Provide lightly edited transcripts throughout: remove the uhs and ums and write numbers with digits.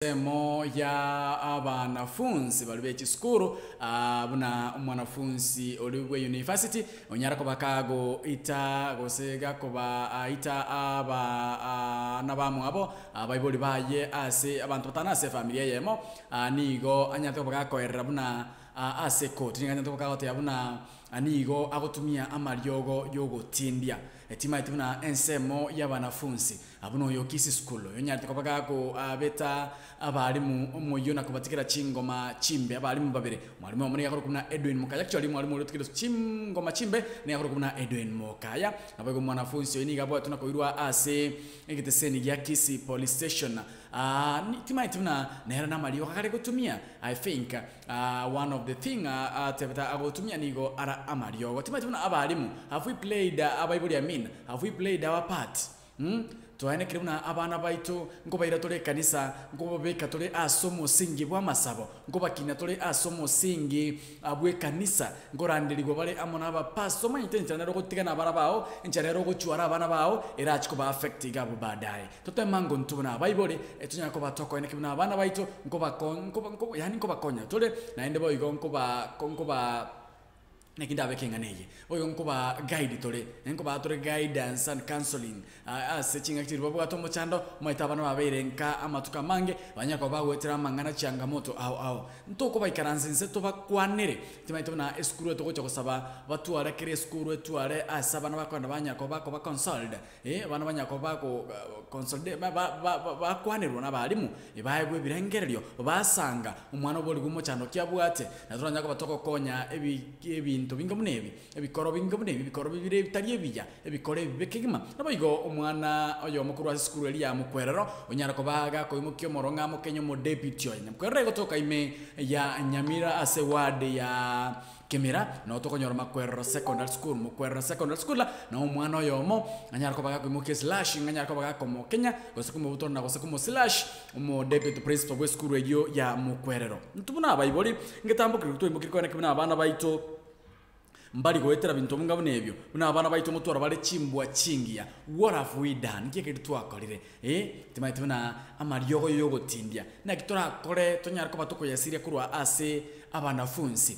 Semo ya abanafunzi bali b'ekisukuru buna mwanafunzi oliwe university onyara ko bakago ita gosega ko ba ita aba nabamu abo abayiboli baye ase abantu batanase familia yemo nigo anyate ko bakakoerera buna ase court ninganya to bakago te buna anigo agotumia amaryogo yogotindia etima ituna ensemo y'abanafunzi abuno yokisi school yonyate ko bakago beta abalimu umuyona kubatikira chingoma chimbe abalimu babere mwalimu omuri yakoro kumna Edwin Mukaya actually mwalimu urutikira chingoma chimbe ne yakoro kumna Edwin Mukaya nabego mwanafunzi yini gabo tunakoirwa ase egiteseni ya Kisi police station timaituna nera namali wakare kutumia I think one of the thing tebata agotumia nigo ara amario timaituna abalimu have we played abayibuli have we played our part Tuane kiruna abana baito ngo bayira tole kanisa ngo beka tole asomo singi bwa masabo ngo bakina tole asomo singi abwe kanisa ngo randirirwa bale amona aba paso manyite ntanero gutigana abana bawo ntanero gucyura abana bawo era achiko ba affect gabo badaye tote mango ntubona bayibole etunya ko batoko ene kiruna abana baito ngo bakon ngo yani ngo bakonya tole naende boy ngo ba nekinda bekenga neye oyo nkuba guide tole nkuba tole guidance and counseling searching active babo gatombo chando maita bana baberenka amatuka mange banyako bagwetera mangana changamoto au ntoko baikaranze to bakwanere timaito na eskuru to gocha kusaba batu arekere eskuru etuare asaba na bakwanda banyako bako ba consult bana banyako bako consult bakwanirwa nabalimu ibayegwe birengereryo basanga umwana boli gumo chando kyabwate naturanyako batoko konya ebintu bingamunebi ebikoro bingamunebi bikoro bibire bitari ebija ebikore bibekegima nabayigo omwana oyo mukuru wa school eli ya mukwerero onyara ko baga ko imukyo moronga mukenyo mo deputy oyo mukwerero gotoka ime ya Nyamira ase ward ya Kemera no to konyora Makwero secondary school Makwero secondary school na omwana oyo mo anyara ko baga ko imukyo slash anyara ko baga ko mo Kenya gosekumo buto na gosekumo slash mo deputy principal wa school eyo ya Mukwerero ntubuna abayiboli ngetambukira kuto imukyo ko nekibina abana bayito mbali goetera bintu mungabo nebyo buna abana bayito mutora bale chimbwa chingia what have we done kike twakorire timaite buna amaryogo yogotindia na kitora kore tonyara ko batoko yasiria kurwa ase abanafunzi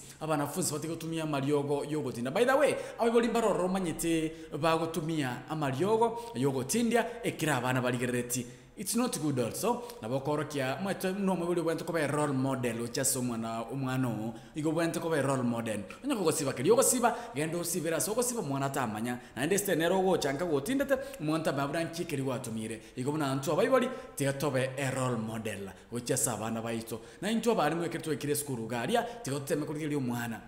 batikotumia amaryogo yogotinda by the way abiboli baroro manyete bagotumia amaryogo yogotindia ekira abana baligereti. It's not good also. Nabokorokia mweto no mwebuli bwento ko be role model uchaso umwano igo bwento ko be role model. Onyako gosiba kali yogosiba gendo sibera so gosiba mwana tamanya na ndeste nero go chanka go tindete mwanta babran chikeri watumire igo buna antu abayiboli tigatobe a role model uchasa abana bayito na intu abari mweketo ekire skuru garia tigoteme kuri umwana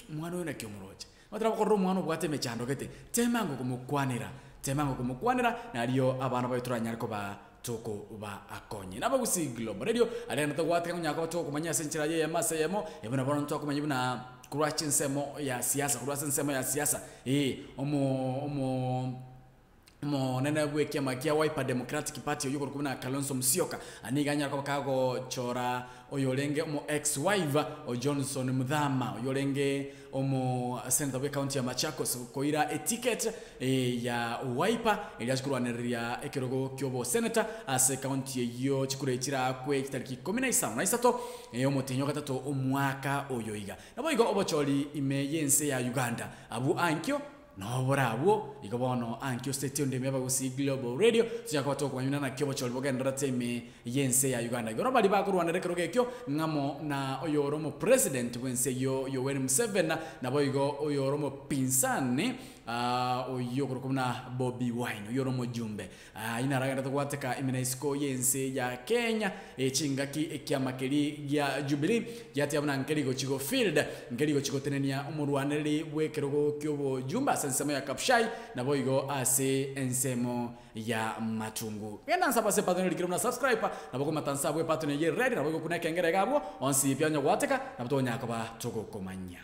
umwana wena kyomuroje matara ko umwana bwate mechando kete temango kumukwanira na aliyo abana bayituranya ko ba toko ba akonye naba gusi Global Radio alena to gwate nyaka batoko kumanya senchira ye yamase yemo ebona bono ntoko kumanya buna kurwachin semo ya siasa mo nena bwe kiama kia Wiper Democratic Party yuko kuna Kalonzo Musyoka aniganya ko kago chora oyolenge mo ex wife o Johnson Mudhama oyolenge omo senator we county ya Machakos koira etiquette ya Wiper eliashkurwa neria ekerogo kyobo senator ase county yo chikurekira kwe kitariki 17 omo tenyo gatatu omwaka oyoiga naboigo obocholi imeyense ya Uganda abu ankyo no bravo ikobono ankyo state ndeme bagusi Global Radio cyakwa to kwanyuna na kyobo choli bogendera teme yense ya Uganda igoro bali bakurwana rekero kyo ngamo na oyoromo president wense yo Yoweri Museveni na boigo oyoromo pinsane oyokoro kumna Bobi Wine oyoromo jumbe inaraga twateka imenesko yense ya Kenya chingaki ekiamakeri ya Jubilee yati abana ngeligo chigo field ngeligo chigo tenenia umurwaneri bwekerogo kyobo jumba ensemo ya Kapshai na boigo ase ensemo ya Matungu yenda nsaba se patone likiro na subscribe na boko matansa bwe patone ye ready na boigo kuna kengere gabo onsi byanya gwateka na butonya akaba toko komanya.